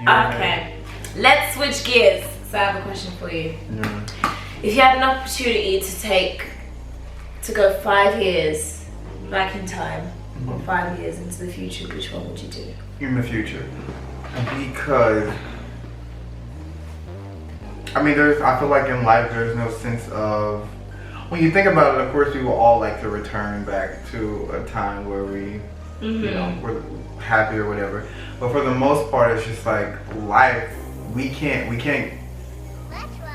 Okay, let's switch gears. So I have a question for you. Yeah. If you had an opportunity to go 5 years back in time, or 5 years into the future, which one would you do? In the future, because I mean, I feel like in life there's no sense of, when you think about it, of course we will all like to return back to a time where we, you know, we're happy or whatever. But for the most part, it's just like life. We can't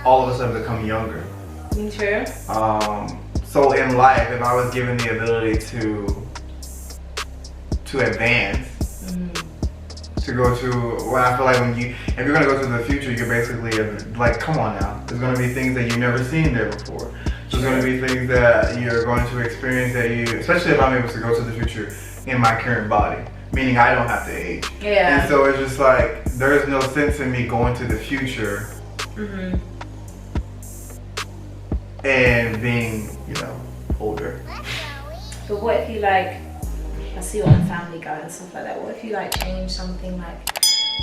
all of a sudden become younger. True. So in life, if I was given the ability to advance, to go to, well, I feel like if you're gonna go to the future, you're basically like, come on now. There's gonna be things that you've never seen there before. There's gonna be things that you're going to experience that especially if I'm able to go to the future in my current body, meaning I don't have to age. Yeah. And so it's just like, there's no sense in me going to the future and being, you know, older. But what if you like, I see you on Family Guy and stuff like that, what if you like change something, like,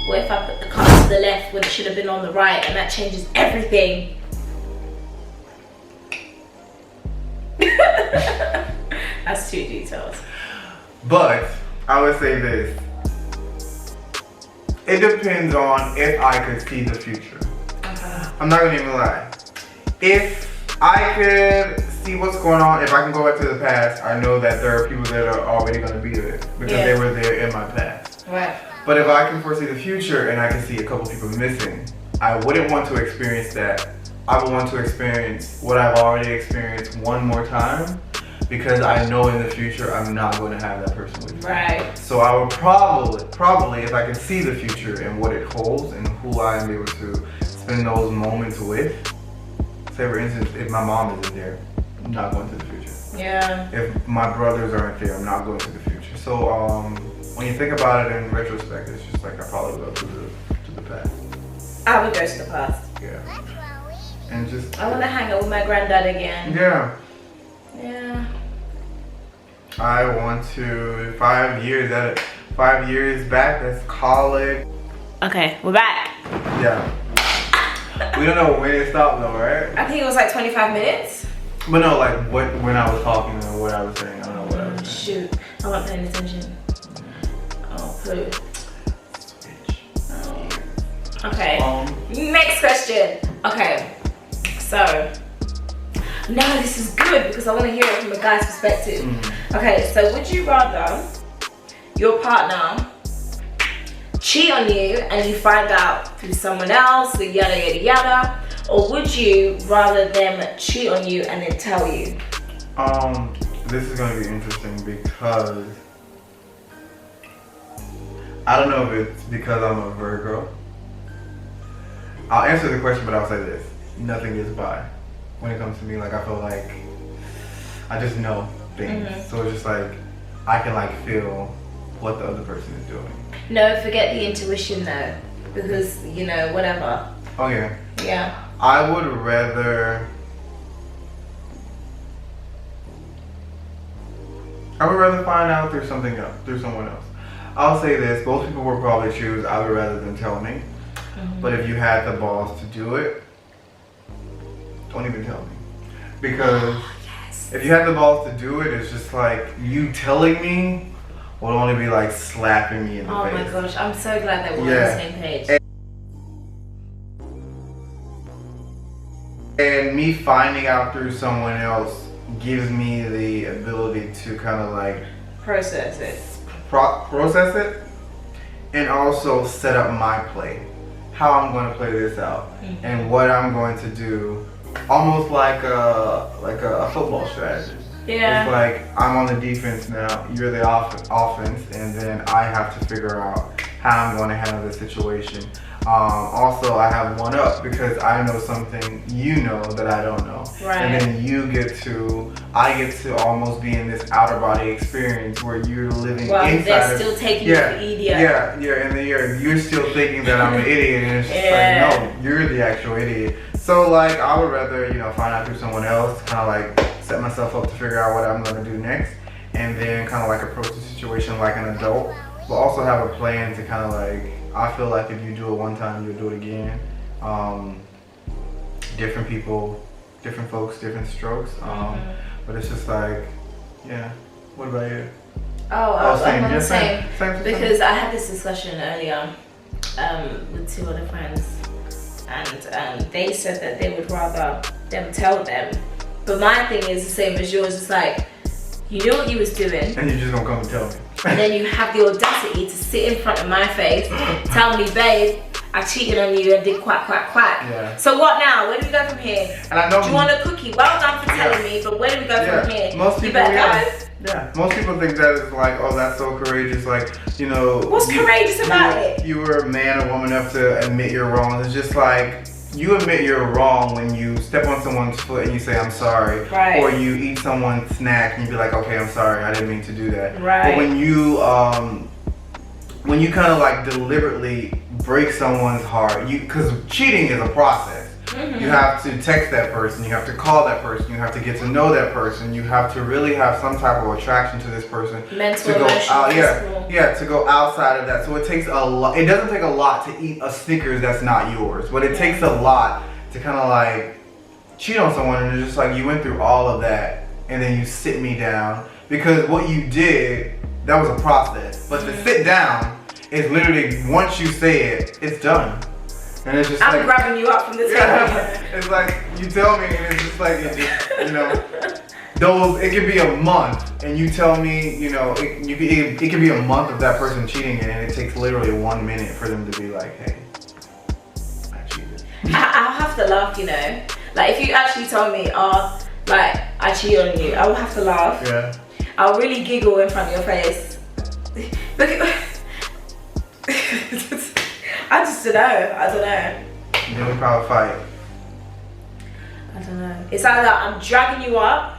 what if I put the car to the left when it should have been on the right, and that changes everything? That's too detailed. But I would say this. It depends on if I could see the future. Okay. I'm not gonna even lie. If I could see what's going on, if I can go back to the past, I know that there are people that are already gonna be there because they were there in my past. Right. But if I can foresee the future and I can see a couple people missing, I wouldn't want to experience that. I would want to experience what I've already experienced one more time, because I know in the future I'm not going to have that person with me. Right. So I would probably, if I can see the future and what it holds and who I am able to spend those moments with. Say for instance, if my mom isn't there, I'm not going to the future. Yeah. If my brothers aren't there, I'm not going to the future. So when you think about it in retrospect, it's just like I probably go to the past. I would go to the past. Yeah. And just, I want to hang out with my granddad again. yeah. Yeah. I want to 5 years back. That's college. Okay, we're back. Yeah. We don't know when it stopped though, right? I think it was like 25 minutes. But no, like when I was talking or what I was saying. I don't know what I was saying. Shoot, I wasn't paying attention. Oh, poo. Switch. Oh. Okay. Next question. Okay. So, now this is good because I want to hear it from a guy's perspective. Okay, so would you rather your partner cheat on you and you find out through someone else, yada yada yada, or would you rather them cheat on you and then tell you? This is going to be interesting because I don't know if it's because I'm a Virgo. I'll answer the question, but I'll say this. Nothing gets by when it comes to me. Like, I feel like I just know things. So it's just like I can like feel what the other person is doing. No, forget the intuition though, because you know, whatever. Oh yeah. Yeah. I would rather find out through something else, through someone else. I'll say this, most people will probably choose I would rather than tell me. But if you had the balls to do it, don't even tell me. Because if you had the balls to do it, it's just like you telling me will only be like slapping me in the face. Oh my gosh, I'm so glad that we're on the same page. And me finding out through someone else gives me the ability to kind of like process it. Process it, and also set up my play. How I'm going to play this out and what I'm going to do, almost like a football strategy. Yeah. It's like I'm on the defense now, you're the offense, and then I have to figure out how I'm going to handle the situation. Also, I have one up because I know something you know that I don't know. Right. And then I get to almost be in this outer body experience where you're living inside. They're still taking you for idiot. Yeah, and then you're still thinking that I'm an idiot, and it's just like, no, you're the actual idiot. So like, I would rather, find out through someone else, kind of like set myself up to figure out what I'm going to do next, and then kind of like approach the situation like an adult but also have a plan to kind of like, I feel like if you do it one time, you'll do it again. Different people, different folks, different strokes. But it's just like, yeah. What about you? I'm on the same. Because I had this discussion earlier with 2 other friends, and they said that they would rather them tell them. But my thing is the same as yours. It's like, you knew what you was doing, and you just don't come and tell me. And then you have the audacity to sit in front of my face, tell me, babe, I cheated on you and did quack, quack, quack. Yeah. So what now? Where do we go from here? And I know do you want a cookie? Well done for telling me, but where do we go from here? Most people, you better go. Yeah, most people think that is like, oh, that's so courageous. Like, you know. What's courageous about it? You were a man or woman enough to admit you're wrong. It's just like, you admit you're wrong when you step on someone's foot and you say, I'm sorry. Right. Or you eat someone's snack and you be like, okay, I'm sorry, I didn't mean to do that. Right. But when you kind of like deliberately break someone's heart, because cheating is a process. Mm-hmm. You have to text that person, you have to call that person, you have to get to know that person, you have to really have some type of attraction to this person. Mental, to go emotional, physical. To go outside of that. So it takes a lot. It doesn't take a lot to eat a Snickers that's not yours, but it takes a lot to kind of like cheat on someone, and it's just like you went through all of that and then you sit me down, because what you did, that was a process. But to sit down is literally, once you say it, it's done. And it's just I'm grabbing you up from the table. Yeah, it's like, you tell me, and it's just like, you know, it could be a month, and you tell me, you know, it could be a month of that person cheating, and it takes literally 1 minute for them to be like, hey, I cheated. I'll have to laugh, you know. Like, if you actually told me, like, I cheated on you, I will have to laugh. Yeah. I'll really giggle in front of your face. I just don't know. I don't know. Then we probably fight. I don't know. It's either I'm dragging you up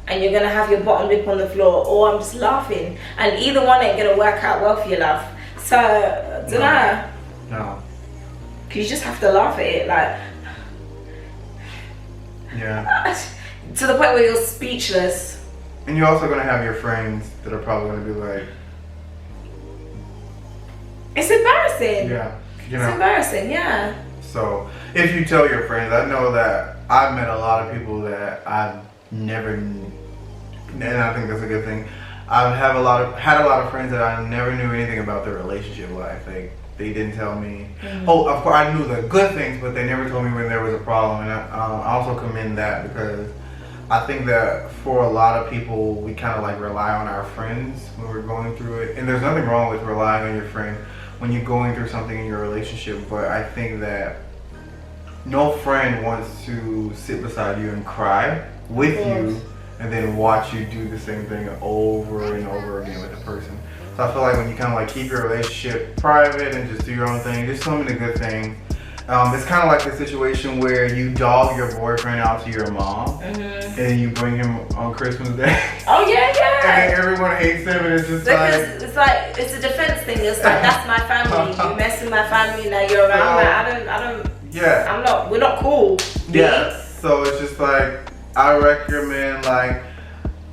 and you're gonna have your bottom lip on the floor, or I'm just laughing, and either one ain't gonna work out well for your laugh. So I don't know. No. Cause you just have to laugh at it, like. Yeah. To the point where you're speechless. And you're also gonna have your friends that are probably gonna be like. It's embarrassing. Yeah. You know. It's embarrassing, yeah. So if you tell your friends, I know that I've met a lot of people that I've never, and I think that's a good thing. I've had a lot of friends that I never knew anything about their relationship life. They didn't tell me. Mm-hmm. Oh, of course I knew the good things, but they never told me when there was a problem. And I also commend that, because I think that for a lot of people, we kind of like rely on our friends when we're going through it. And there's nothing wrong with relying on your friend when you're going through something in your relationship, but I think that no friend wants to sit beside you and cry with you and then watch you do the same thing over and over again with the person. So I feel like when you kind of like keep your relationship private and just do your own thing, just tell me the good things. It's kind of like the situation where you dog your boyfriend out to your mom, and then you bring him on Christmas Day. Oh yeah, yeah. And then everyone hates him, and it's just because it's a defense thing. It's like, that's my family. You mess with my family, now you're around. I don't. Yeah. We're not cool. Yeah. So it's just like, I recommend, like,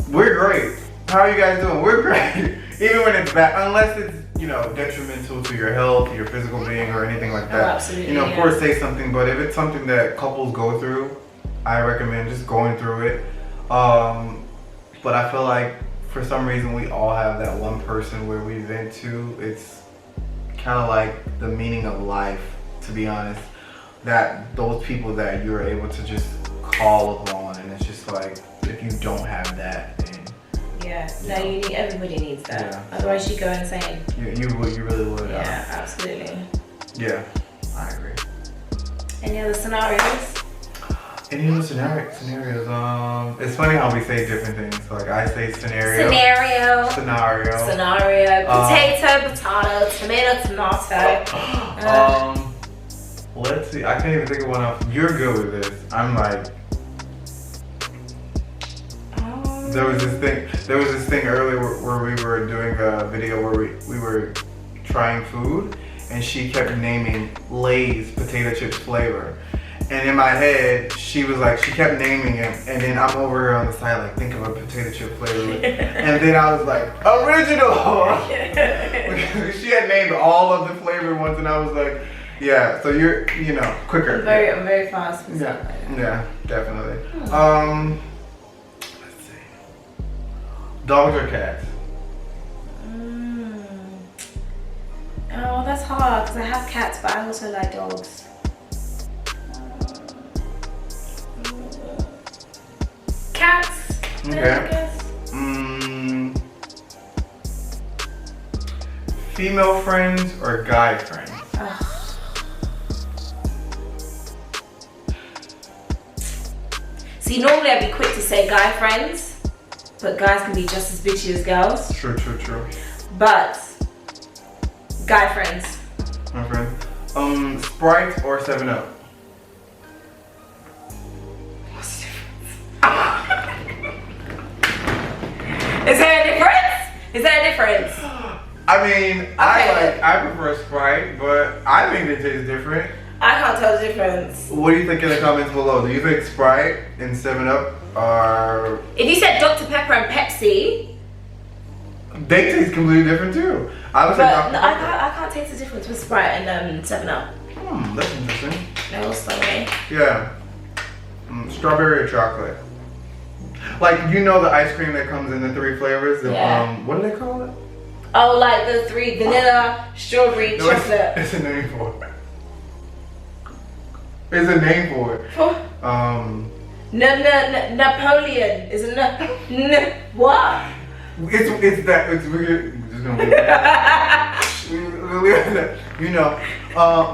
we're great. How are you guys doing? We're great. Even when it's bad, unless it's, you know, detrimental to your health, your physical being, or anything like that. Oh, absolutely, you know, of course, say something. But if it's something that couples go through, I recommend just going through it. But I feel like for some reason we all have that one person where we vent to. It's kind of like the meaning of life, to be honest. That those people that you're able to just call upon, and it's just like, if you don't have that, then everybody needs that. Yeah. Otherwise, you go insane. You really would. Yeah, absolutely. Yeah, I agree. Any other scenarios? Any other scenarios? It's funny how we say different things. Like, I say scenario. Potato, tomato. Let's see. I can't even think of one else. You're good with this. I'm like. There was this thing earlier where we were doing a video where we were trying food, and she kept naming Lay's potato chips flavor. And in my head, she kept naming it, and then I'm over here on the side, like, think of a potato chip flavor. And then I was like, original! all of the flavored ones, and I was like, yeah. So you're, quicker. I'm very fast. Yeah, definitely. Let's see. Dogs or cats? Oh, that's hard because I have cats, but I also like dogs. Cats. Okay. I guess. Female friends or guy friends? See, normally I'd be quick to say guy friends, but guys can be just as bitchy as girls. True. But guy friends. My friend. Sprite or 7-Up? What's the difference? Is there a difference? I mean, okay. I prefer Sprite, but I think they taste different. I can't tell the difference. What do you think in the comments below? Do you think Sprite and 7-Up are... If you said Dr. Pepper and Pepsi... They taste completely different too. I can't taste the difference with Sprite and 7-Up. That's interesting. They're all slowly. Yeah. Strawberry or chocolate? Like, the ice cream that comes in the 3 flavors? What do they call it? Oh, like the 3 vanilla, strawberry, chocolate. It's a name for it. There's a name for it. Napoleon. Is it what? It's that. It's weird. We're just gonna leave that.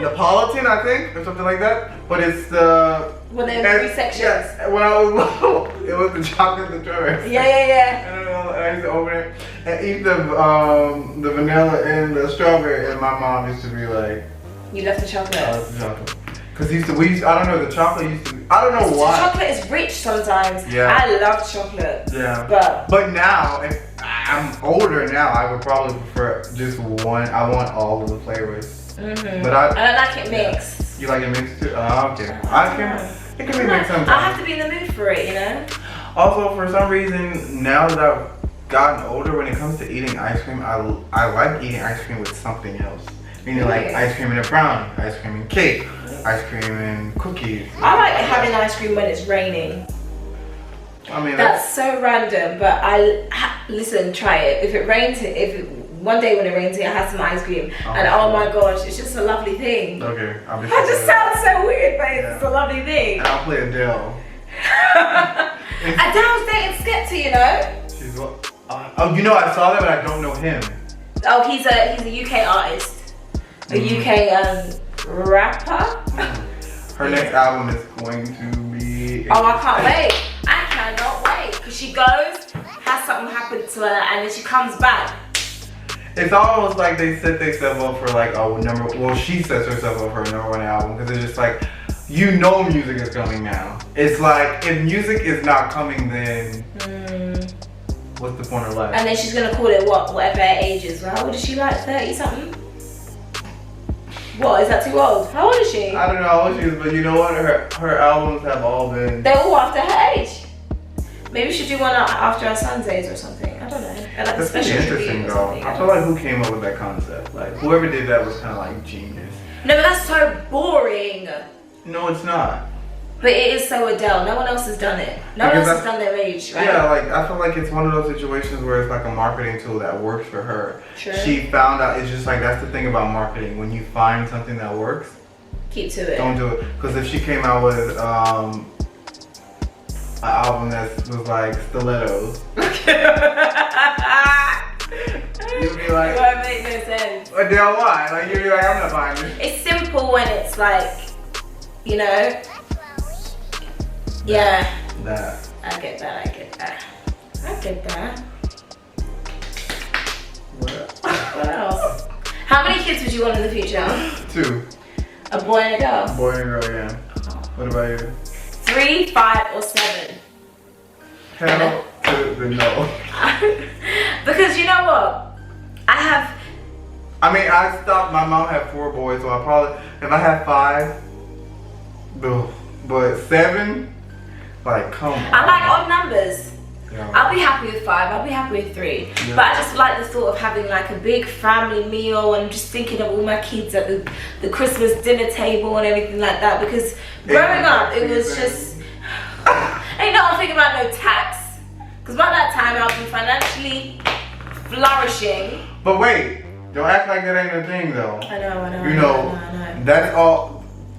Napolitan, I think, or something like that. But it's the. When they have 3 sections. Yes. When I was little, it was the chocolate, the strawberry. Yeah. I don't know. I used to open it and eat the vanilla and the strawberry, and my mom used to be like. You left the chocolate. I left the chocolate. Cause I don't know, the chocolate used to be, I don't know why. Chocolate is rich sometimes. Yeah. I love chocolate. Yeah. But now, if I'm older now, I would probably prefer just one. I want all of the flavors. But I like it mixed. You like it mixed too? Okay. It can be mixed sometimes. I have to be in the mood for it, Also, for some reason, now that I've gotten older, when it comes to eating ice cream, I like eating ice cream with something else. Meaning like ice cream and a brownie, ice cream and cake, ice cream and cookies. I like having ice cream when it's raining. I mean, that's so random, but listen, try it. If it rains, one day when it rains here, I have some ice cream, and oh my gosh, it's just a lovely thing. Okay, That just sounds so weird, but it's a lovely thing. And I'll play Adele. Adele's dating Skepta, She's what? I saw that, but I don't know him. Oh, he's a UK artist. A UK rapper. Her next album is going to be... Oh, I can't wait. I cannot wait. Because she goes, has something happen to her, and then she comes back. It's almost like they set themselves up for like she sets herself up for a #1 album. Because it's just like, music is coming now. It's like, if music is not coming, then what's the point of life? And then she's going to call it whatever her age is. How old is she, like 30 something? What, is that too old? How old is she? I don't know how old she is, but you know what? Her albums have all been... They're all after her age. Maybe we should do one after our son's age or something. I don't know. That's pretty interesting though. I feel like who came up with that concept? Like, whoever did that was kind of like genius. No, but that's so boring. No, it's not. But it is so Adele. No one else has done it. No one else has done their age, right? Yeah, like I feel like it's one of those situations where it's like a marketing tool that works for her. True. She found out, it's just like, that's the thing about marketing. When you find something that works, keep to it. Don't do it. Because if she came out with an album that was like stilettos, you'd be like, that makes no sense. Adele, why? Like, you'd be like, I'm not buying this. It's simple when it's like, yeah. That. I get that. What else? How many kids would you want in the future? 2. A boy and a girl? Boy and a girl, yeah. What about you? 3, 5, or 7? Hell to the no. Because you know what? I stopped, my mom had 4 boys, so if I had 5, but 7, like, come on. I like odd numbers. Yeah. I'll be happy with 5. I'll be happy with 3. Yeah. But I just like the thought of having like a big family meal and just thinking of all my kids at the Christmas dinner table and everything like that. Because growing up, it was just ain't no thinking about no tax. Because by that time, I'll be financially flourishing. But wait, don't act like that ain't a thing though. I know. You know, that's all.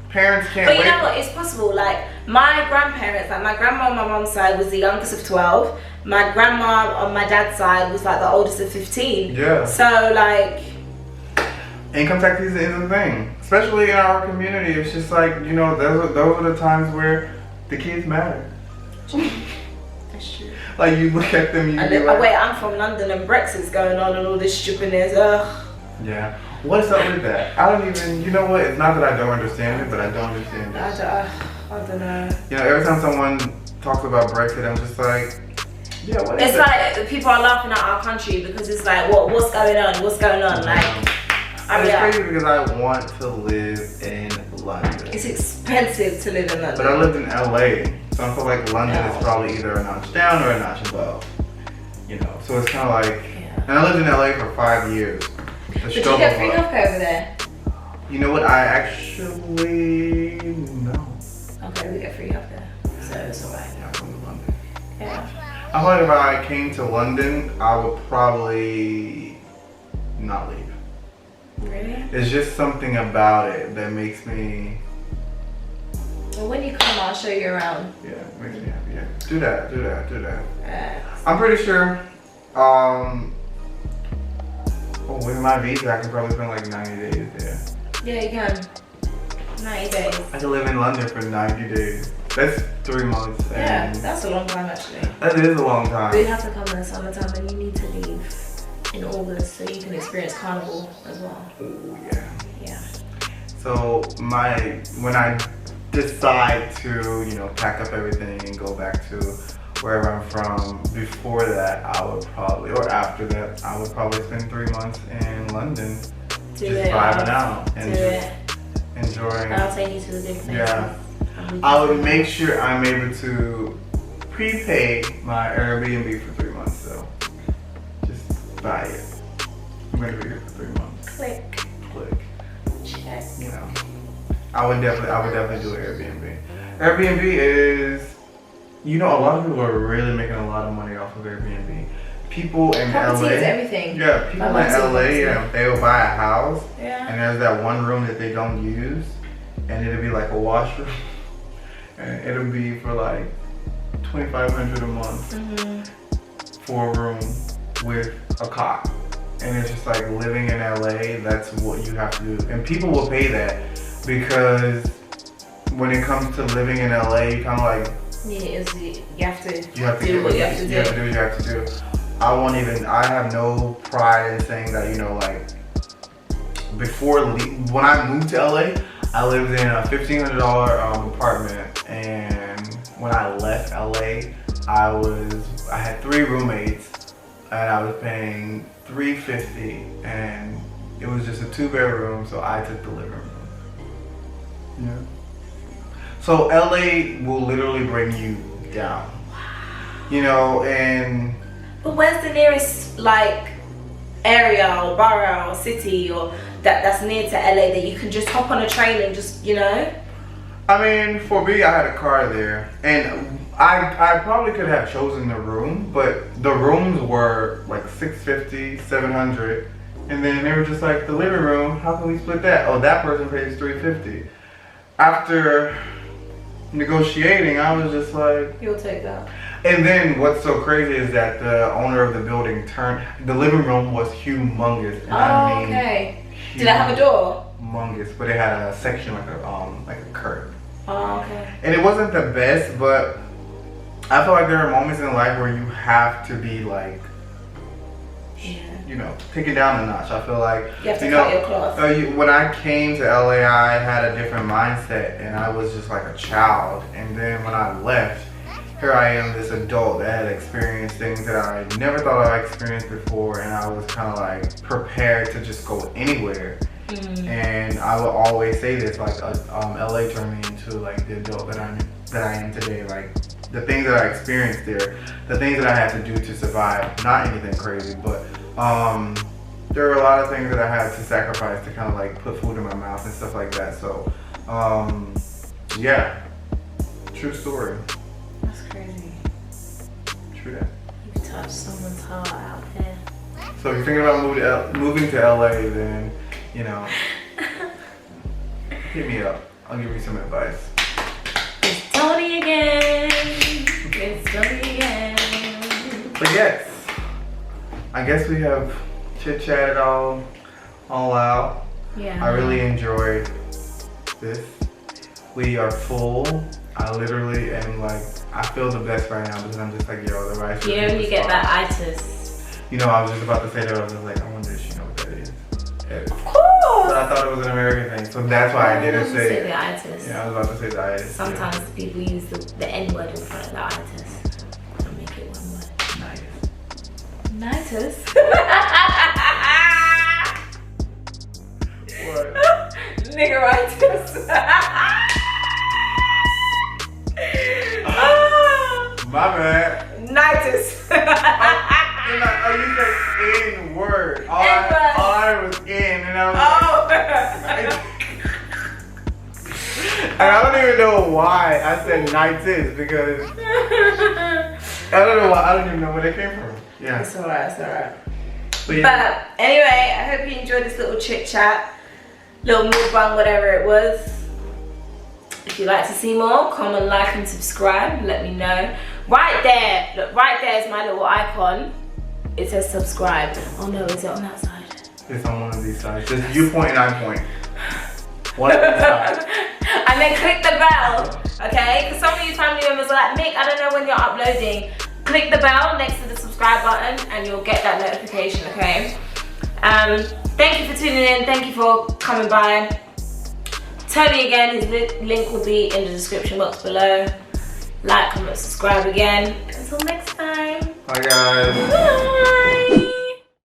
Parents can't wait. But you know what? It's possible. Like my grandparents, like my grandma on my mom's side was the youngest of 12. My grandma on my dad's side was like the oldest of 15. Yeah. So like, income tax is a thing, especially in our community. It's just like, you know, those are the times where the kids matter. That's true. Like you look at them, you be like, wait, I'm from London and Brexit's going on and all this stupidness. Ugh. Yeah. What's up with that? I don't even, you know what? It's not that I don't understand it, but I don't understand it. I don't know. You know, every time someone talks about Brexit, I'm just like, yeah, what is it's it? Like people are laughing at our country because it's like, what's going on? What's going on? Like, it's crazy because I want to live in London. It's expensive to live in London. But I lived in LA, so I feel like London is probably either a notch down or a notch above. You know, so it's kind of like, and I lived in LA for 5 years. Did you get free healthcare over there? You know what? I actually no. Okay, we get free healthcare, so it's alright. Yeah, I'm from London. Yeah. I feel like if I came to London, I would probably not leave. Really? It's just something about it that makes me. Well, when you come, I'll show you around. Yeah, it makes me happy. Yeah, do that. Uh, I'm pretty sure. With my visa, I can probably spend like 90 days there. Yeah, you can. 90 days. I can live in London for 90 days. That's 3 months. Yeah, that's a long time actually. That is a long time. But you have to come in the summertime and you need to leave in August so you can experience Carnival as well. Oh yeah. Yeah. So when I decide to, you know, pack up everything and go back to wherever I'm from, before that I would probably, or after that, I would probably spend 3 months in London just vibing out and just enjoying. I'll take you to the good places. Yeah. I would make sure I'm able to prepay my Airbnb for 3 months, so just buy it. I'm gonna be here for 3 months. Click. Check. You know, I would definitely do an Airbnb. Airbnb is, you know, a lot of people are really making a lot of money off of Airbnb. People in Property LA, is everything. yeah, people in LA, they will buy a house, and there's that one room that they don't use, and it'll be like a washroom, and it'll be for like $2,500 a month for a room with a cot. And it's just like living in LA, that's what you have to do. And people will pay that because when it comes to living in LA, you kind of like, you have to do what you have to do. You have to do. I have no pride in saying that, you know, like, when I moved to LA, I lived in a $1,500 apartment, and when I left LA, I had 3 roommates, and I was paying $350, and it was just a 2-bedroom, so I took the living room. Yeah. So LA will literally bring you down, you know, and. But where's the nearest like area or borough or city or that's near to LA that you can just hop on a train and just, you know? I mean, for me, I had a car there, and I probably could have chosen the room, but the rooms were like $650, $700, and then they were just like, the living room, how can we split that? Oh, that person pays $350. After negotiating, I was just like, you'll take that. And then what's so crazy is that the owner of the building the living room was humongous. And I mean, okay. Did it have a door? Humongous, but it had a section like a curtain. Oh, okay. And it wasn't the best, but I feel like there are moments in life where you have to be like, you know, take it down a notch. I feel like, you have to cut your cloth. When I came to LA, I had a different mindset, and I was just like a child. And then when I left, here I am, this adult that had experienced things that I never thought I'd experienced before, and I was kind of like prepared to just go anywhere. And I will always say this, like, LA turned me into like the adult that I that I am today. Like the things that I experienced there, the things that I had to do to survive. Not anything crazy, but there were a lot of things that I had to sacrifice to kind of like put food in my mouth and stuff like that. So yeah, true story. That's crazy. True that. You touched someone's heart out there. So if you're thinking about moving to LA, then you know, hit me up. I'll give you some advice. It's Tony again. It's Tony again. But yes, I guess we have chit-chatted all out. Yeah. I really enjoyed this. We are full. I literally am like, I feel the best right now because I'm just like, yo, the rice. You know when you get that itis. You know, I was just about to say that. I was just like, I wonder if she knows what that is. Of course. But I thought it was an American thing, so that's why I didn't say it. the itis. Yeah, I was about to say the itis. Sometimes people use the N word in front of the itis. To make it one word. Nitus. What? Niggeritis. My bad. Nitus. Oh, you said N word. All I was in, and I was like, and I don't even know why I said nightis because I don't know why. I don't even know where they came from. Yeah. It's alright, it's alright. But, yeah. But anyway, I hope you enjoyed this little chit chat, little mukbang, whatever it was. If you'd like to see more, comment, like, and subscribe. Let me know. Right there, look, right there is my little icon. It says subscribe. Oh no, is it on that side? It's on one of these sides. Just you point and I point. One of these sides. And then click the bell, okay? Because some of you family members are like, Mick, I don't know when you're uploading. Click the bell next to the subscribe button and you'll get that notification, okay? Thank you for tuning in. Thank you for coming by. Tony again, his link will be in the description box below. Like, comment, subscribe again. Until next time. Bye guys. Bye.